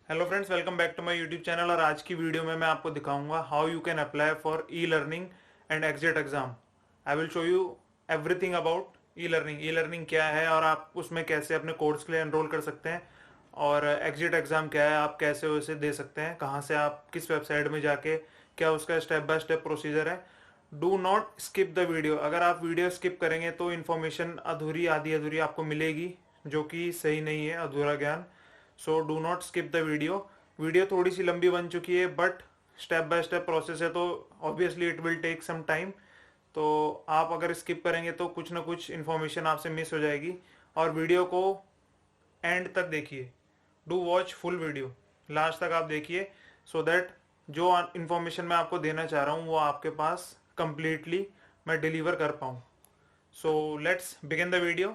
Hello friends, welcome back to my YouTube channel. और आज की वीडियो में मैं आपको दिखाऊंगा how you can apply for e learning and exit exam. I will show you everything about e learning. E learning क्या है और आप उसमें कैसे अपने कोर्स के लिए एनरोल कर सकते हैं, और एग्जिट एग्जाम क्या है, आप कैसे उसे दे सकते हैं, कहाँ से, आप किस वेबसाइट में जाके, क्या उसका स्टेप बाय स्टेप प्रोसीजर है। Do not skip the video. अगर आप वीडियो स्किप करेंगे तो इन्फॉर्मेशन अधूरी, आधी अधूरी आपको मिलेगी, जो कि सही नहीं है, अधूरा ज्ञान। So do not skip the video. Video थोड़ी सी लंबी बन चुकी है, but step by step process है, तो obviously it will take some time. तो आप अगर स्किप करेंगे तो कुछ ना कुछ इन्फॉर्मेशन आपसे मिस हो जाएगी। और वीडियो को एंड तक देखिए, do watch full video, last तक आप देखिए, सो दैट जो इन्फॉर्मेशन मैं आपको देना चाह रहा हूँ वो आपके पास कंप्लीटली मैं डिलीवर कर पाऊँ। So let's begin the video.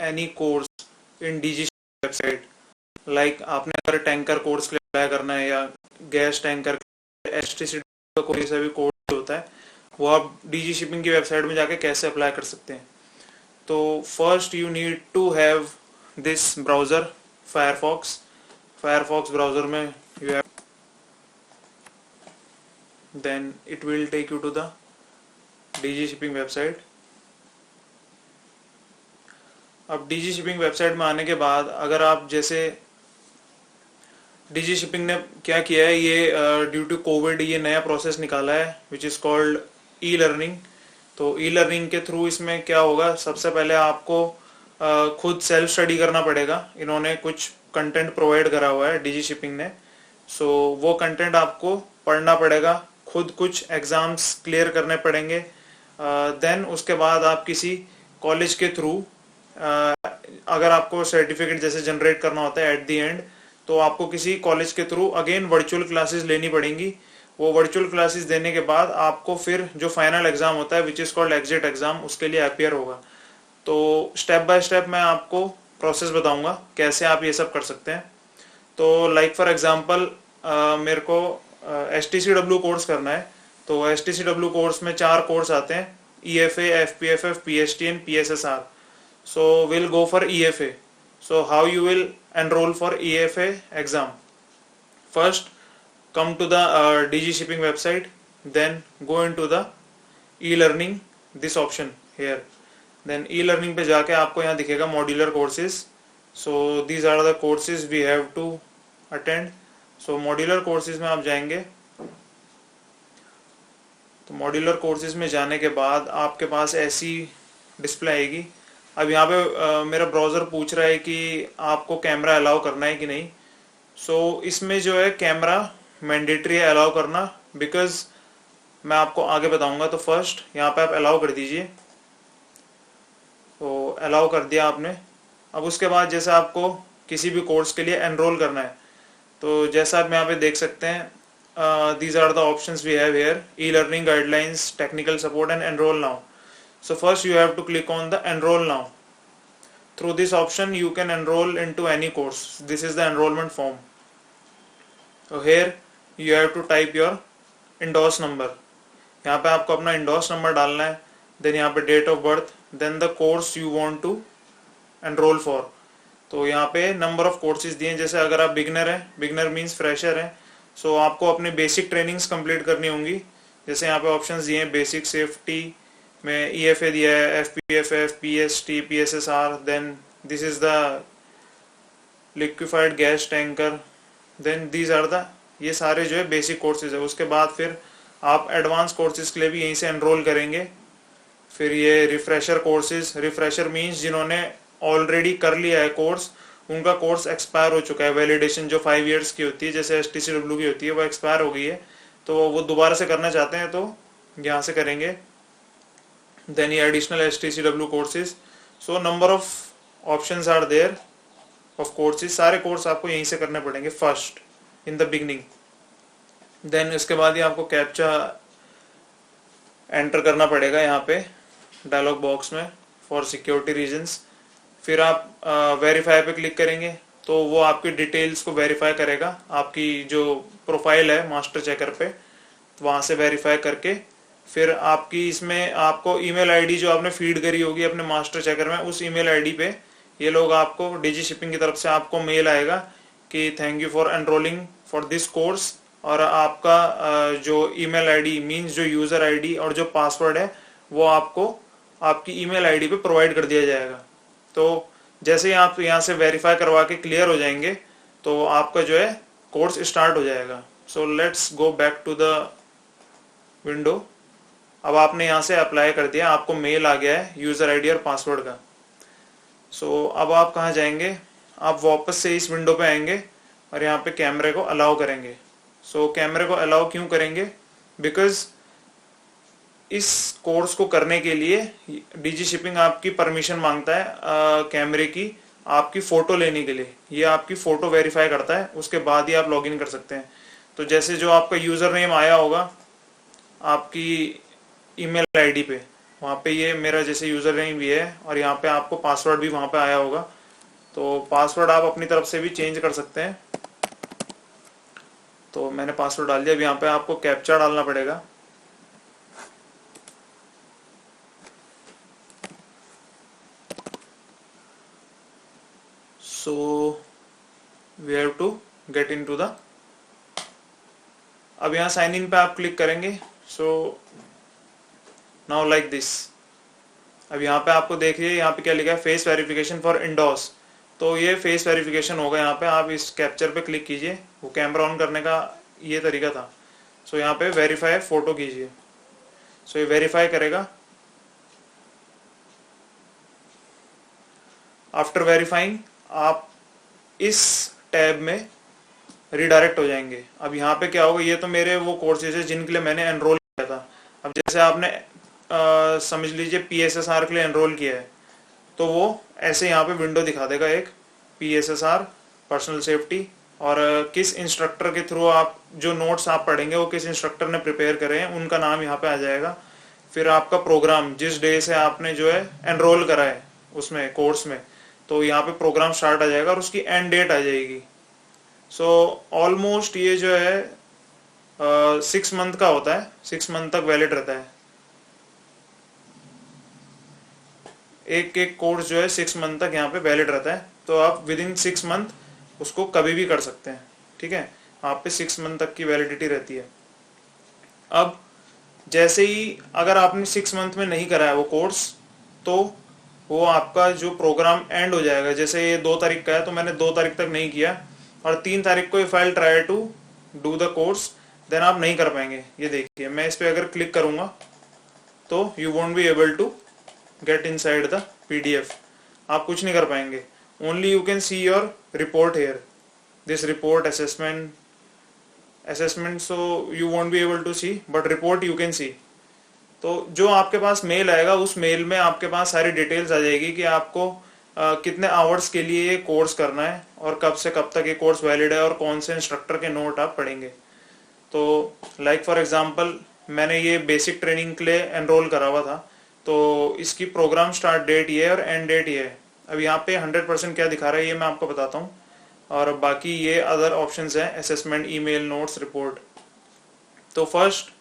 Any course in DG website, like आपने अगर टैंकर कोर्स के लिए अप्लाई करना है, या गैस टैंकर, एसटीसी का कोई सा भी कोर्स होता है, वो आप डीजी शिपिंग की वेबसाइट में जाके कैसे अप्लाई कर सकते हैं। तो first you need to have this browser, Firefox. Firefox browser में you have, then it will take you to the DG shipping website. अब डीजी शिपिंग वेबसाइट में आने के बाद, अगर आप जैसे डीजी शिपिंग ने क्या किया है, ये ड्यू टू कोविड ये नया प्रोसेस निकाला है which is called e learning. तो ई लर्निंग के थ्रू इसमें क्या होगा, सबसे पहले आपको खुद सेल्फ स्टडी करना पड़ेगा। इन्होंने कुछ कंटेंट प्रोवाइड करा हुआ है डीजी शिपिंग ने, सो वो कंटेंट आपको पढ़ना पड़ेगा, खुद कुछ एग्ज़ाम्स क्लियर करने पड़ेंगे। देन उसके बाद आप किसी कॉलेज के थ्रू, अगर आपको सर्टिफिकेट जैसे जनरेट करना होता है एट द एंड, तो आपको किसी कॉलेज के थ्रू अगेन वर्चुअल क्लासेस लेनी पड़ेंगी। वो वर्चुअल क्लासेस देने के बाद आपको फिर जो फाइनल एग्जाम होता है which is called exit exam, उसके लिए अपियर होगा। तो स्टेप बाय स्टेप मैं आपको प्रोसेस बताऊंगा कैसे आप ये सब कर सकते हैं। तो लाइक फॉर एग्जांपल, मेरे को STCW कोर्स करना है। तो STCW कोर्स में 4 कोर्स आते हैं, EFA, FPFF, PST and PSSR. So we'll go for EFA. So how you will enroll for EFA exam? First, come to the DG shipping website, then go into the e-learning, this option here. Then e-learning पे जाके आपको यहाँ दिखेगा modular courses. So these are the courses we have to attend. So modular courses में आप जाएंगे, तो modular courses में जाने के बाद आपके पास ऐसी डिस्प्ले आएगी। अब यहाँ पे मेरा ब्राउज़र पूछ रहा है कि आपको कैमरा अलाउ करना है कि नहीं। सो इसमें जो है कैमरा मैंडेटरी है अलाउ करना, बिकॉज मैं आपको आगे बताऊंगा। तो फर्स्ट यहाँ पे आप अलाउ कर दीजिए। तो अलाउ कर दिया आपने। अब उसके बाद जैसे आपको किसी भी कोर्स के लिए एनरोल करना है, तो जैसा आप यहाँ पे देख सकते हैं, these are the options we have here: e-learning, guidelines, technical support and enroll now. So first you have to click on the enroll now. Through this option you can enroll into any course. This is the enrollment form. So here you have to type your endorsed number. यहाँ पे आपको अपना endorsed number डालना है, then यहाँ पे date of birth, then the course you want to enroll for. तो यहाँ पे नंबर ऑफ कोर्सेज दिए हैं। जैसे अगर आप बिगनर हैं, बिगनर मीन्स फ्रेशर हैं, सो आपको अपने बेसिक ट्रेनिंग्स कंप्लीट करनी होंगी। जैसे यहाँ पे ऑप्शंस दिए हैं, बेसिक सेफ्टी में EFA दिया है, FPFF, PST, PSSR, then this is the liquefied gas tanker, then these are the, ये सारे जो है बेसिक कोर्सेज है। उसके बाद फिर आप एडवांस कोर्सेज के लिए भी यहीं से एनरोल करेंगे। फिर ये रिफ्रेशर कोर्सेज, रिफ्रेशर मीन्स जिन्होंने ऑलरेडी कर लिया है कोर्स, उनका कोर्स एक्सपायर हो चुका है, वैलिडेशन जो 5 इयर्स की होती है जैसे STCW की होती है वो एक्सपायर हो गई है, तो वो दोबारा से करना चाहते हैं तो यहाँ से करेंगे। देन ये additional STCW courses. So number of options are there of courses. सारे कोर्स आपको यहीं से करने पड़ेंगे first in the beginning. Then इसके बाद ही आपको कैप्चा एंटर करना पड़ेगा यहाँ पे डायलॉग बॉक्स में फॉर सिक्योरिटी रीजंस। फिर आप वेरीफाई पे क्लिक करेंगे तो वो आपकी डिटेल्स को वेरीफाई करेगा, आपकी जो प्रोफाइल है मास्टर चेकर पे, तो वहाँ से वेरीफाई करके फिर आपकी इसमें आपको ईमेल आईडी जो आपने फीड करी होगी अपने मास्टर चेकर में, उस ईमेल आईडी पे ये लोग आपको डीजी शिपिंग की तरफ से आपको मेल आएगा कि thank you for enrolling for this course, और आपका जो ईमेल आईडी मींस जो यूज़र आईडी और जो पासवर्ड है वो आपको आपकी ईमेल आईडी पे प्रोवाइड कर दिया जाएगा। तो जैसे ही आप यहाँ से वेरीफाई करवा के क्लियर हो जाएंगे तो आपका जो है कोर्स स्टार्ट हो जाएगा। So let's go back to the window. अब आपने यहाँ से अप्लाई कर दिया, आपको मेल आ गया है यूज़र आईडी और पासवर्ड का। सो अब आप कहाँ जाएंगे, आप वापस से इस विंडो पे आएंगे और यहाँ पे कैमरे को अलाउ करेंगे। सो कैमरे को अलाउ क्यों करेंगे, बिकॉज इस कोर्स को करने के लिए डीजी शिपिंग आपकी परमिशन मांगता है कैमरे की आपकी फ़ोटो लेने के लिए। ये आपकी फ़ोटो वेरीफाई करता है, उसके बाद ही आप लॉगिन कर सकते हैं। तो जैसे जो आपका यूज़र नेम आया होगा आपकी ईमेल आईडी पे, वहाँ पे ये मेरा जैसे यूज़र नेम भी है और यहाँ पे आपको पासवर्ड भी वहाँ पे आया होगा। तो पासवर्ड आप अपनी तरफ से भी चेंज कर सकते हैं। तो मैंने पासवर्ड डाल दिया। अब यहाँ पे आपको कैप्चा डालना पड़ेगा। So we have to get into the, अब यहाँ साइन इन पे आप क्लिक करेंगे। So now like this. अब यहाँ पे आपको देखिए यहाँ पे क्या लिखा है, फेस वेरिफिकेशन फॉर इंडोर्स। तो ये फेस वेरिफिकेशन होगा। यहाँ पे आप इस कैप्चर पे क्लिक कीजिए, वो कैमरा ऑन करने का ये तरीका था। सो यहाँ पे वेरीफाई फोटो कीजिए। सो ये वेरीफाई करेगा। आफ्टर वेरीफाइंग आप इस टैब में रिडायरेक्ट हो जाएंगे। अब यहाँ पे क्या होगा, ये तो मेरे वो कोर्सेज है जिनके लिए मैंने एनरोल किया था। अब जैसे आपने समझ लीजिए PSSR के लिए एनरोल किया है, तो वो ऐसे यहाँ पे विंडो दिखा देगा एक PSSR पर्सनल सेफ्टी, और किस इंस्ट्रक्टर के थ्रू आप जो नोट्स आप पढ़ेंगे वो किस इंस्ट्रक्टर ने प्रिपेयर करे हैं उनका नाम यहाँ पे आ जाएगा। फिर आपका प्रोग्राम जिस डे से आपने जो है एनरोल करा है उसमें कोर्स में, तो यहाँ पे प्रोग्राम स्टार्ट आ जाएगा और उसकी एंड डेट आ जाएगी। सो ऑलमोस्ट ये जो है 6 मंथ का होता है, 6 मंथ तक वैलिड रहता है। एक कोर्स जो है 6 मंथ तक यहाँ पे वैलिड रहता है। तो आप विद इन 6 मंथ उसको कभी भी कर सकते हैं। ठीक है, आप पे 6 मंथ तक की वैलिडिटी रहती है। अब जैसे ही अगर आपने 6 मंथ में नहीं करा है वो कोर्स, तो वो आपका जो प्रोग्राम एंड हो जाएगा। जैसे ये 2 तारीख का है तो मैंने 2 तारीख तक नहीं किया और 3 तारीख को if I try to do the course, then आप नहीं कर पाएंगे। ये देखिए मैं इस पे अगर क्लिक करूंगा तो you won't be able to get inside the PDF। आप कुछ नहीं कर पाएंगे। Only you can see your report here, this report assessment, so you won't be able to see, but report you can see. तो जो आपके पास mail आएगा उस मेल में आपके पास सारी डिटेल्स आ जाएगी कि आपको कितने आवर्स के लिए ये कोर्स करना है और कब से कब तक ये कोर्स वैलिड है और कौन से इंस्ट्रक्टर के नोट आप पढ़ेंगे। तो लाइक फॉर एग्जांपल मैंने ये बेसिक ट्रेनिंग के लिए एनरोल करा हुआ था, तो इसकी प्रोग्राम स्टार्ट डेट ये है और एंड डेट ये है। अब यहाँ पे 100% क्या दिखा रहा है ये मैं आपको बताता हूँ, और बाकी ये अदर ऑप्शंस हैं, असेसमेंट, ईमेल, नोट्स, रिपोर्ट। तो फर्स्ट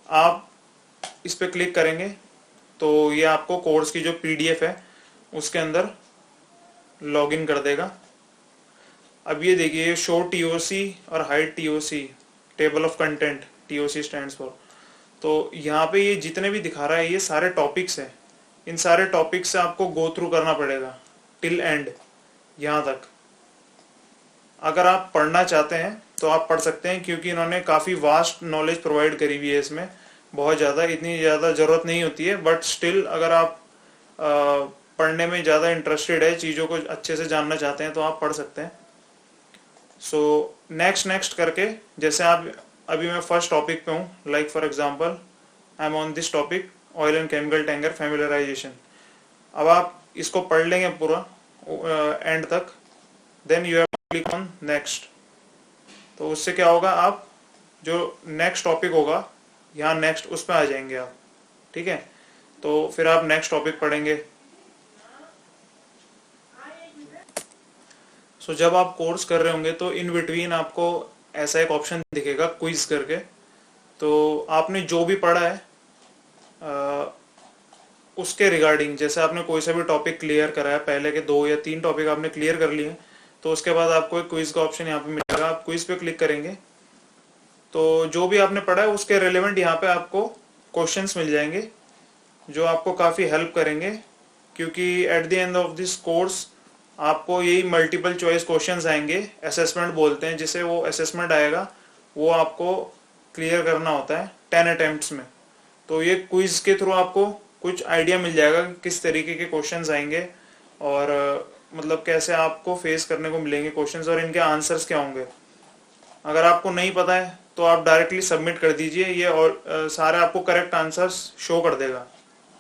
आप इस पे क्लिक करेंगे तो ये आपको कोर्स की जो PDF है उसके अंदर लॉगिन कर देगा। अब ये देखिए शो TOC और hide TOC, table of content, TOC stands for. तो यहाँ पे ये जितने भी दिखा रहा है ये सारे टॉपिक्स हैं। इन सारे टॉपिक्स से आपको गो थ्रू करना पड़ेगा टिल एंड, यहाँ तक। अगर आप पढ़ना चाहते हैं तो आप पढ़ सकते हैं, क्योंकि इन्होंने काफ़ी वास्ट नॉलेज प्रोवाइड करी हुई है इसमें। बहुत ज़्यादा, इतनी ज़्यादा ज़रूरत नहीं होती है, बट स्टिल अगर आप पढ़ने में ज़्यादा इंटरेस्टेड है, चीज़ों को अच्छे से जानना चाहते हैं तो आप पढ़ सकते हैं। सो नेक्स्ट करके, जैसे आप अभी मैं फर्स्ट टॉपिक पे हूँ, like for example I am on this topic oil and chemical tanker familiarisation. अब आप इसको पढ़ लेंगे पूरा एंड तक, then you have to click on next. तो उससे क्या होगा, आप जो नेक्स्ट टॉपिक होगा यहाँ नेक्स्ट उस पर आ जाएंगे आप। ठीक है, तो फिर आप नेक्स्ट टॉपिक पढ़ेंगे। सो जब आप कोर्स कर रहे होंगे तो इन बिटवीन आपको ऐसा एक ऑप्शन दिखेगा क्विज करके। तो आपने जो भी पढ़ा है उसके रिगार्डिंग, जैसे आपने कोई सा भी टॉपिक क्लियर करा है, पहले के 2 या 3 टॉपिक आपने क्लियर कर लिए, तो तो उसके बाद आपको एक क्विज का ऑप्शन यहाँ पे मिलेगा, आप क्विज पे क्लिक करेंगे तो जो भी आपने पढ़ा है उसके रिलेवेंट यहाँ पे आपको क्वेश्चंस मिल जाएंगे जो आपको काफ़ी हेल्प करेंगे, क्योंकि at the end of this course आपको यही मल्टीपल चॉइस क्वेश्चंस आएंगे, असेसमेंट बोलते हैं जिसे, वो असेसमेंट आएगा वो आपको क्लियर करना होता है 10 अटेम्प्ट्स में। तो ये क्विज के थ्रू आपको कुछ आइडिया मिल जाएगा कि किस तरीके के क्वेश्चंस आएंगे और मतलब कैसे आपको फेस करने को मिलेंगे क्वेश्चंस और इनके आंसर्स क्या होंगे। अगर आपको नहीं पता है तो आप डायरेक्टली सबमिट कर दीजिए ये और सारे आपको करेक्ट आंसर्स शो कर देगा,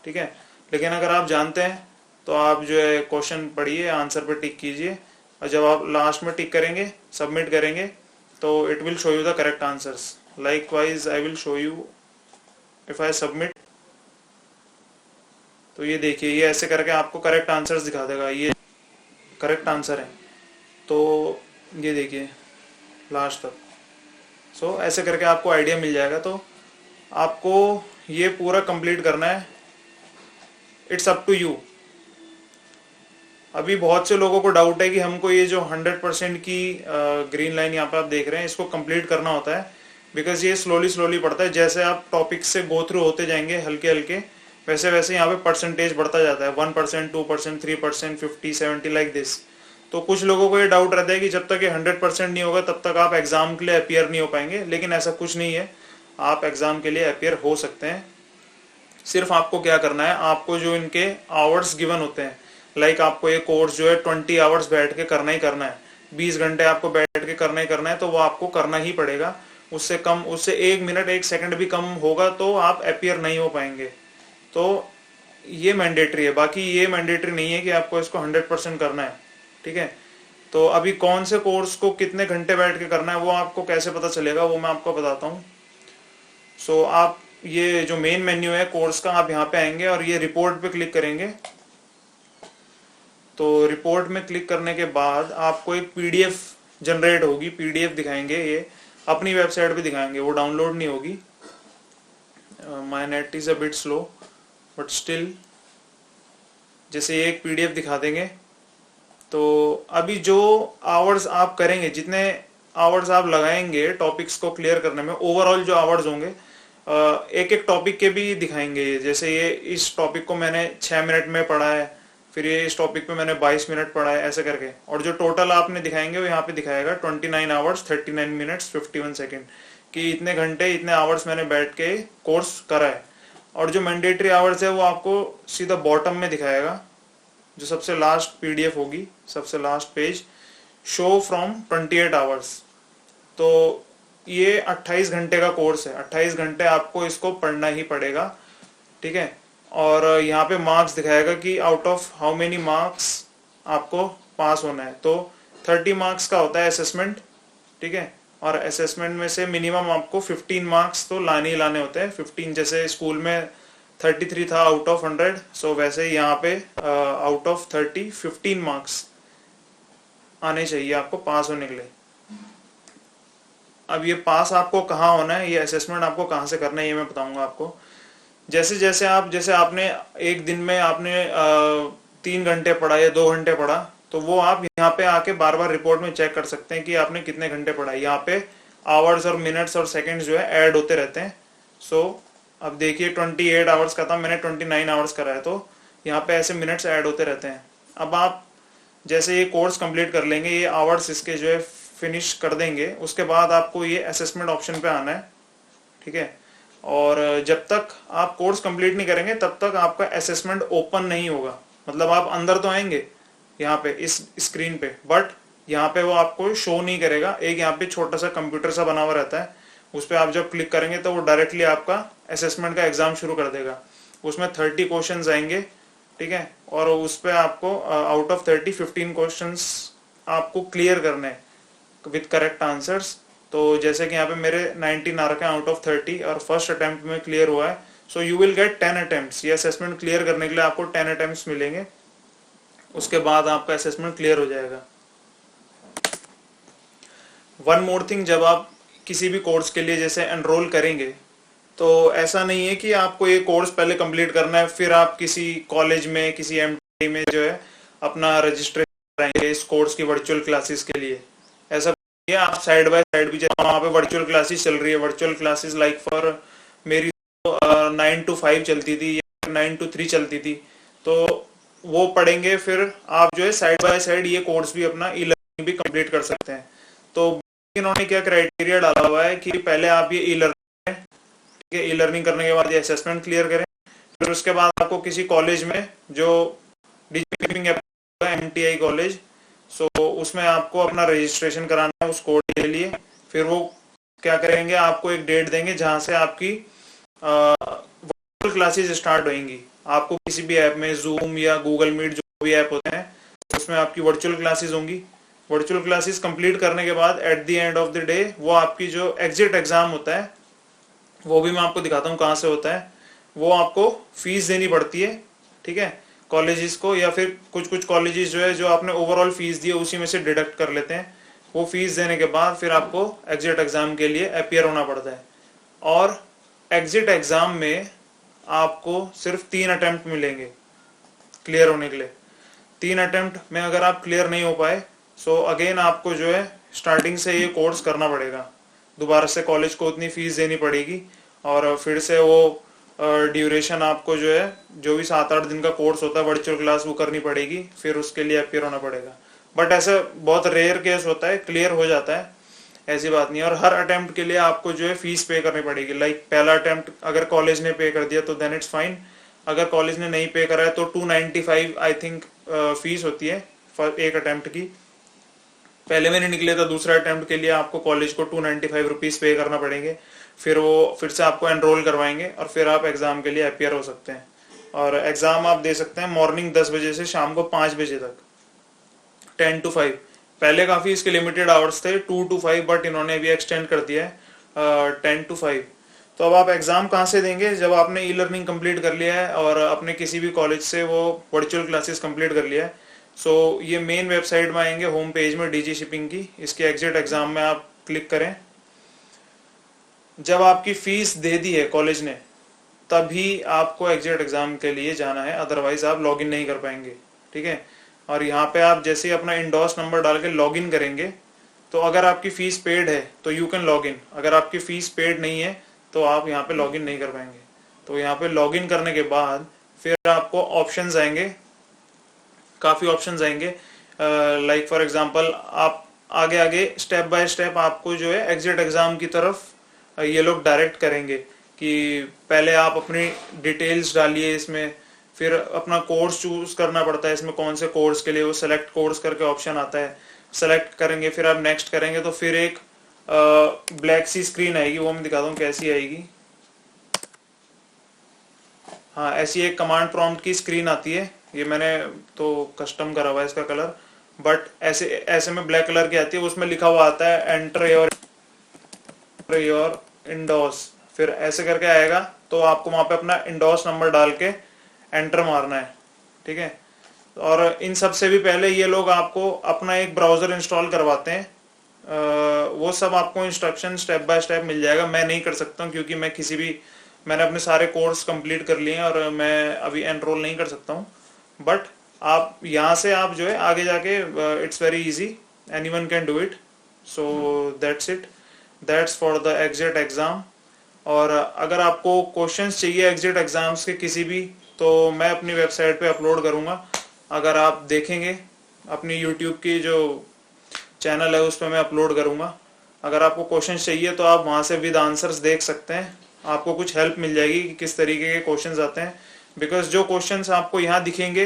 ठीक है। लेकिन अगर आप जानते हैं तो आप जो है क्वेश्चन पढ़िए, आंसर पे टिक कीजिए और जब आप लास्ट में टिक करेंगे, सबमिट करेंगे तो it will show you the correct answers. Likewise I will show you if I submit, तो ये देखिए ये ऐसे करके आपको करेक्ट आंसर्स दिखा देगा, ये करेक्ट आंसर है तो ये देखिए लास्ट तक। सो ऐसे करके आपको आइडिया मिल जाएगा। तो आपको ये पूरा कंप्लीट करना है, इट्स अप टू यू। अभी बहुत से लोगों को डाउट है कि हमको ये जो 100% की ग्रीन लाइन यहाँ पे आप देख रहे हैं इसको कंप्लीट करना होता है, बिकॉज ये स्लोली पड़ता है। जैसे आप टॉपिक से गो थ्रू होते जाएंगे हल्के हल्के, वैसे वैसे यहाँ पे परसेंटेज बढ़ता जाता है, 1%, 2%, 3%, 50, 70 लाइक दिस। तो कुछ लोगों को ये डाउट रहता है कि जब तक ये 100% नहीं होगा तब तक आप एग्जाम के लिए अपियर नहीं हो पाएंगे, लेकिन ऐसा कुछ नहीं है, आप एग्जाम के लिए अपियर हो सकते हैं। सिर्फ आपको क्या करना है, आपको जो इनके आवर्स गिवन होते हैं, लाइक आपको ये कोर्स जो है 20 आवर्स बैठ के करना ही करना है, 20 घंटे आपको बैठ के करना ही करना है, तो वो आपको करना ही पड़ेगा। उससे कम, उससे 1 मिनट 1 सेकंड भी कम होगा तो आप अपियर नहीं हो पाएंगे। तो ये मैंडेटरी है, बाकी ये मैंडेटरी नहीं है कि आपको इसको 100% करना है, ठीक है। तो अभी कौन से कोर्स को कितने घंटे बैठ के करना है वो आपको कैसे पता चलेगा, वो मैं आपको बताता हूँ। सो आप ये जो मेन मेन्यू है कोर्स का, आप यहाँ पे आएंगे और ये रिपोर्ट पे क्लिक करेंगे। तो रिपोर्ट में क्लिक करने के बाद आपको एक पीडीएफ जनरेट होगी, पीडीएफ दिखाएंगे, ये अपनी वेबसाइट पे दिखाएंगे, वो डाउनलोड नहीं होगी। My net is a bit slow but still, जैसे ये एक पीडीएफ दिखा देंगे। तो अभी जो आवर्स आप करेंगे, जितने आवर्स आप लगाएंगे टॉपिक्स को क्लियर करने में, ओवरऑल जो आवर्स होंगे, एक एक टॉपिक के भी दिखाएंगे। जैसे ये इस टॉपिक को मैंने 6 मिनट में पढ़ा है, फिर ये इस टॉपिक पे मैंने 22 मिनट पढ़ा है, ऐसे करके। और जो टोटल आपने दिखाएंगे वो यहाँ पे दिखाएगा 29 आवर्स 39 मिनट्स 51 सेकेंड, कि इतने घंटे इतने आवर्स मैंने बैठ के कोर्स करा है। और जो मैंडेटरी आवर्स है वो आपको सीधा बॉटम में दिखाएगा, जो सबसे लास्ट पीडीएफ होगी, सबसे last page, show from 28 hours. तो ये 28 घंटे का कोर्स है, 28 घंटे आपको इसको पढ़ना ही पड़ेगा, ठीक है। और यहाँ पे मार्क्स दिखाएगा कि out of how many marks आपको पास होना है। तो 30 मार्क्स का होता है असेसमेंट, ठीक है। और असेसमेंट में से मिनिमम आपको 15 मार्क्स तो लाने ही लाने होते हैं। 15, जैसे स्कूल में 33 था आउट ऑफ 100, सो वैसे ही यहाँ पे आउट ऑफ 30 15 मार्क्स आने चाहिए आपको पास होने के लिए। अब ये पास आपको कहाँ होना है, ये असेसमेंट आपको कहाँ से करना है, ये मैं बताऊंगा आपको। जैसे आपने एक दिन में आपने 3 घंटे पढ़ा या 2 घंटे पढ़ा, तो वो आप यहाँ पे आके बार बार रिपोर्ट में चेक कर सकते हैं कि आपने कितने घंटे पढ़ा है। यहाँ पे आवर्स और मिनट्स और सेकंड्स जो है ऐड होते रहते हैं। सो अब देखिए 28 आवर्स का था, मैंने 29 आवर्स करा है, तो यहाँ पे ऐसे मिनट्स ऐड होते रहते हैं। अब आप जैसे ये कोर्स कंप्लीट कर लेंगे, ये आवर्स इसके जो है फिनिश कर देंगे, उसके बाद आपको ये असेसमेंट ऑप्शन पे आना है, ठीक है। और जब तक आप कोर्स कंप्लीट नहीं करेंगे तब तक आपका असेसमेंट ओपन नहीं होगा। मतलब आप अंदर तो आएंगे यहाँ पे इस स्क्रीन पे, बट यहाँ पे वो आपको शो नहीं करेगा। एक यहाँ पे छोटा सा कंप्यूटर सा बना हुआ रहता है, उस पर आप जब क्लिक करेंगे तो वो डायरेक्टली आपका असेसमेंट का एग्जाम शुरू कर देगा। उसमें 30 क्वेश्चन आएंगे, ठीक है। और उस पर आपको आउट ऑफ 30 15 क्वेश्चन आपको क्लियर करने हैं विद करेक्ट आंसर्स। तो जैसे कि यहाँ पे मेरे 19 आ रखे हैं आउट ऑफ 30 और फर्स्ट अटेम्प्ट में क्लियर हुआ है। So you will get 10 attempts. ये असेसमेंट क्लियर करने के लिए आपको 10 अटेम्प्ट्स मिलेंगे, उसके बाद आपका असेसमेंट क्लियर हो जाएगा। वन मोर थिंग, जब आप किसी भी कोर्स के लिए जैसे एनरोल करेंगे, तो ऐसा नहीं है कि आपको ये कोर्स पहले कंप्लीट करना है फिर आप किसी कॉलेज में, किसी एमटी में जो है अपना रजिस्ट्रेशन कराएंगे इस कोर्स की वर्चुअल क्लासेस के लिए। ऐसा आप साइड बाय साइड भी, वहाँ पे वर्चुअल क्लासेस चल रही है, वर्चुअल क्लासेस लाइक फॉर मेरी 9 to 5 चलती थी या 9 to 3 चलती थी, तो वो पढ़ेंगे। फिर आप जो है साइड बाय साइड ये कोर्स भी अपना ई लर्निंग भी कंप्लीट कर सकते हैं। तो इन्होंने क्या क्राइटेरिया डाला हुआ है कि पहले आप ये ई लर्निंग, ठीक है, ई लर्निंग करने के बाद ये असेसमेंट क्लियर करें, फिर उसके बाद आपको किसी कॉलेज में जो डिजिटल MTI कॉलेज, सो उसमें आपको अपना रजिस्ट्रेशन कराना है उस कोर्स के लिए। फिर वो क्या करेंगे, आपको एक डेट देंगे जहां से आपकी वर्चुअल क्लासेस स्टार्ट होंगी। आपको किसी भी ऐप में, जूम या गूगल मीट जो भी ऐप होते हैं, उसमें आपकी वर्चुअल क्लासेस होंगी। वर्चुअल क्लासेस कंप्लीट करने के बाद at the end of the day वो आपकी जो एग्जिट एग्जाम होता है, वो भी मैं आपको दिखाता हूँ कहाँ से होता है। वो आपको फीस देनी पड़ती है, ठीक है, कॉलेजेस को, या फिर कुछ कुछ कॉलेजेस जो है जो आपने ओवरऑल फीस दी है उसी में से डिडक्ट कर लेते हैं। वो फीस देने के बाद फिर आपको एग्जिट एग्जाम के लिए अपीयर होना पड़ता है। और एग्जिट एग्जाम में आपको सिर्फ 3 अटेम्प्ट मिलेंगे क्लियर होने के लिए। 3 अटेम्प्ट में अगर आप क्लियर नहीं हो पाए, सो अगेन आपको जो है स्टार्टिंग से ये कोर्स करना पड़ेगा, दोबारा से कॉलेज को उतनी फीस देनी पड़ेगी, और फिर से वो ड्यूरेशन आपको जो है, जो भी 7-8 दिन का कोर्स होता है वर्चुअल क्लास, वो करनी पड़ेगी, फिर उसके लिए अपीयर होना पड़ेगा। बट ऐसा बहुत रेयर केस होता है, क्लियर हो जाता है, ऐसी बात नहीं है। और हर अटेम्प्ट के लिए आपको जो है फीस पे करनी पड़ेगी। लाइक पहला अटेम्प्ट अगर कॉलेज ने पे कर दिया तो देन इट्स फाइन, अगर कॉलेज ने नहीं पे करा है तो 295 आई थिंक फीस होती है एक अटेम्प्ट की। पहले में नहीं निकले तो दूसरा अटेम्प्ट के लिए आपको कॉलेज को 295 रुपीज पे करना पड़ेंगे। फिर वो फिर से आपको एनरोल करवाएंगे और फिर आप एग्जाम के लिए अपीयर हो सकते हैं। और एग्जाम आप दे सकते हैं मॉर्निंग 10 बजे से शाम को 5 बजे तक, 10 to 5। पहले काफी इसके लिमिटेड आवर्स थे 2 to 5, बट इन्होंने अभी एक्सटेंड कर दिया है 10 to 5। तो अब आप एग्जाम कहाँ से देंगे, जब आपने ई लर्निंग कंप्लीट कर लिया है और अपने किसी भी कॉलेज से वो वर्चुअल क्लासेस कंप्लीट कर लिया है, सो ये मेन वेबसाइट में आएंगे, होम पेज में डीजी शिपिंग की, इसके एग्जिट एग्जाम में आप क्लिक करें। जब आपकी फीस दे दी है कॉलेज ने, तभी आपको एग्जिट एग्जाम के लिए जाना है, अदरवाइज आप लॉगिन नहीं कर पाएंगे, ठीक है। और यहाँ पे आप जैसे ही अपना इंडोर्स नंबर डाल के लॉगिन करेंगे, तो अगर आपकी फीस पेड है तो यू कैन लॉगिन, अगर आपकी फीस पेड नहीं है तो आप यहाँ पे लॉगिन नहीं कर पाएंगे। तो यहाँ पे लॉगिन करने के बाद फिर आपको ऑप्शंस आएंगे, काफ़ी ऑप्शंस आएंगे। लाइक फॉर एग्जांपल आप आगे आगे स्टेप बाय स्टेप आपको जो है एग्जिट एग्जाम की तरफ ये लोग डायरेक्ट करेंगे कि पहले आप अपनी डिटेल्स डालिए इसमें, फिर अपना कोर्स चूज करना पड़ता है इसमें, कौन से कोर्स के लिए, वो सेलेक्ट कोर्स करके ऑप्शन आता है, सेलेक्ट करेंगे, फिर आप नेक्स्ट करेंगे तो फिर एक ब्लैक सी स्क्रीन आएगी, वो मैं दिखाता हूँ कैसी आएगी। हाँ, ऐसी एक कमांड प्रॉम्प्ट की स्क्रीन आती है, ये मैंने तो कस्टम करा हुआ है इसका कलर, बट ऐसे ऐसे में ब्लैक कलर की आती है, उसमें लिखा हुआ आता है एंटर योर इंडोर्स, फिर ऐसे करके आएगा। तो आपको वहां पे अपना इंडोर्स नंबर डाल के एंटर मारना है, ठीक है। और इन सब से भी पहले ये लोग आपको अपना एक ब्राउजर इंस्टॉल करवाते हैं, वो सब आपको इंस्ट्रक्शन स्टेप बाय स्टेप मिल जाएगा। मैं नहीं कर सकता हूँ क्योंकि मैंने अपने सारे कोर्स कंप्लीट कर लिए हैं और मैं अभी एनरोल नहीं कर सकता हूँ। बट आप यहाँ से आप जो है आगे जाके it's very easy, anyone can do it. So that's it, that's for the exit exam. और अगर आपको क्वेश्चंस चाहिए एग्जिट एग्जाम्स के किसी भी, तो मैं अपनी वेबसाइट पे अपलोड करूँगा। अगर आप देखेंगे अपनी यूट्यूब की जो चैनल है उस पर मैं अपलोड करूँगा। अगर आपको क्वेश्चंस चाहिए तो आप वहाँ से विद आंसर्स देख सकते हैं, आपको कुछ हेल्प मिल जाएगी कि किस तरीके के क्वेश्चंस आते हैं। बिकॉज जो क्वेश्चंस आपको यहाँ दिखेंगे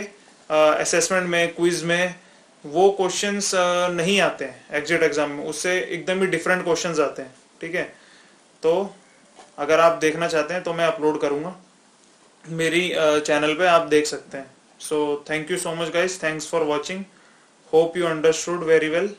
असेसमेंट में, क्विज में, वो क्वेश्चंस नहीं आते हैं एग्जिट एग्जाम में, उससे एकदम ही डिफरेंट क्वेश्चंस आते हैं, ठीक है। तो अगर आप देखना चाहते हैं तो मैं अपलोड करूँगा मेरी चैनल पे, आप देख सकते हैं। So thank you so much guys, thanks for watching, hope you understood very well.